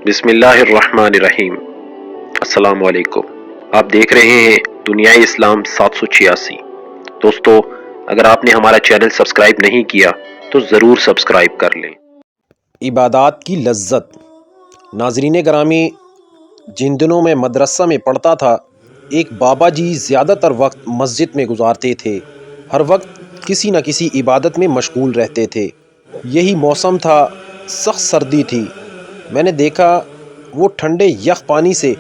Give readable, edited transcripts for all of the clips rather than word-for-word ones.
बिस्मिल्लाहिर्रहमानिर्रहीम। अस्सलाम वालेकुम। आप देख रहे हैं दुनियाई इस्लाम 786। दोस्तों, अगर आपने हमारा चैनल सब्सक्राइब नहीं किया तो ज़रूर सब्सक्राइब कर लें। इबादत की लज्जत। नाज़रीन ग्रामी, जिन दिनों में मदरसा में पढ़ता था, एक बाबा जी ज़्यादातर वक्त मस्जिद में गुजारते थे। हर वक्त किसी न किसी इबादत में मशगूल रहते थे। यही मौसम था, सख्त सर्दी थी। मैंने देखा वो ठंडे यख पानी से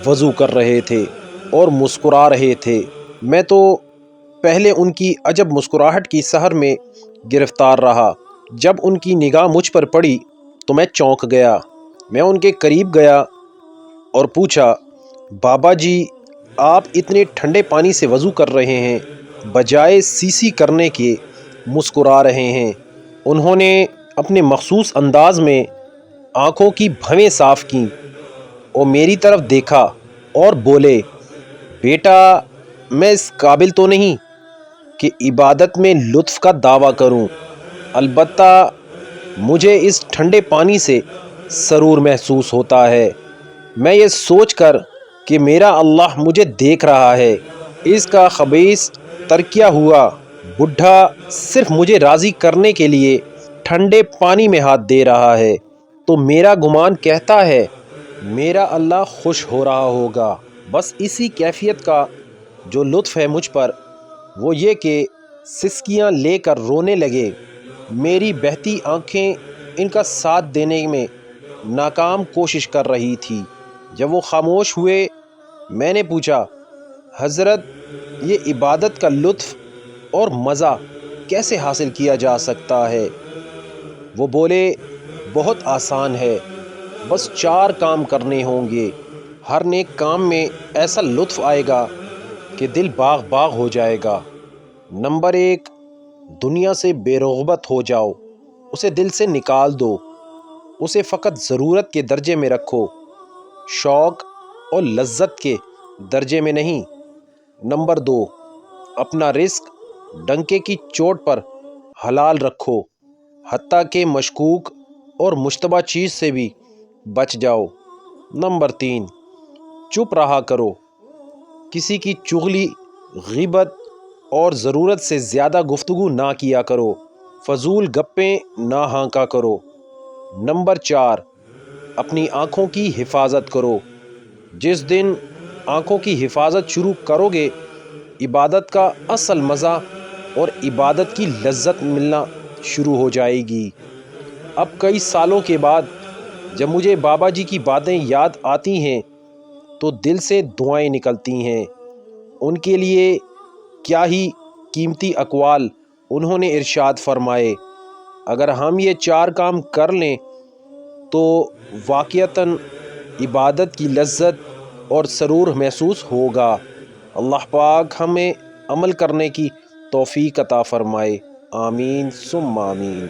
वज़ू कर रहे थे और मुस्कुरा रहे थे। मैं तो पहले उनकी अजब मुस्कुराहट की सहर में गिरफ्तार रहा। जब उनकी निगाह मुझ पर पड़ी तो मैं चौंक गया। मैं उनके करीब गया और पूछा, बाबा जी, आप इतने ठंडे पानी से वज़ू कर रहे हैं, बजाय सीसी करने के मुस्कुरा रहे हैं। उन्होंने अपने मखसूस अंदाज में आँखों की भवें साफ़ की और मेरी तरफ देखा और बोले, बेटा, मैं इस काबिल तो नहीं कि इबादत में लुत्फ़ का दावा करूं, अलबत्ता मुझे इस ठंडे पानी से सरूर महसूस होता है। मैं ये सोचकर कि मेरा अल्लाह मुझे देख रहा है, इसका खबीस तरकिया हुआ बुढ़ा सिर्फ मुझे राज़ी करने के लिए ठंडे पानी में हाथ दे रहा है, तो मेरा गुमान कहता है मेरा अल्लाह खुश हो रहा होगा। बस इसी कैफियत का जो लुत्फ़ है मुझ पर, वो ये कि सिसकियाँ लेकर रोने लगे। मेरी बहती आंखें इनका साथ देने में नाकाम कोशिश कर रही थी। जब वो खामोश हुए, मैंने पूछा, हज़रत, ये इबादत का लुत्फ़ और मज़ा कैसे हासिल किया जा सकता है? वो बोले, बहुत आसान है, बस 4 काम करने होंगे। हर नेक काम में ऐसा लुत्फ़ आएगा कि दिल बाग बाग हो जाएगा। नंबर 1, दुनिया से बेरग़बत हो जाओ, उसे दिल से निकाल दो, उसे फ़कत ज़रूरत के दर्जे में रखो, शौक़ और लज्जत के दर्जे में नहीं। नंबर 2, अपना रिस्क डंके की चोट पर हलाल रखो, हत्ता के मशकूक और मुश्तबा चीज़ से भी बच जाओ। नंबर 3, चुप रहा करो, किसी की चुगली, ग़ीबत और ज़रूरत से ज़्यादा गुफ्तगू ना किया करो, फ़जूल गप्पें ना हाँका करो। नंबर 4, अपनी आँखों की हिफाजत करो। जिस दिन आँखों की हिफाजत शुरू करोगे, इबादत का असल मज़ा और इबादत की लज्जत मिलना शुरू हो जाएगी। अब कई सालों के बाद जब मुझे बाबा जी की बातें याद आती हैं तो दिल से दुआएं निकलती हैं। उनके लिए क्या ही कीमती अक़वाल उन्होंने इरशाद फरमाए। अगर हम ये 4 काम कर लें तो वाक़ियतन इबादत की लज्जत और सरूर महसूस होगा। अल्लाह पाक हमें अमल करने की तौफ़ीक़ अता फ़रमाए। आमीन सुम्मा आमीन।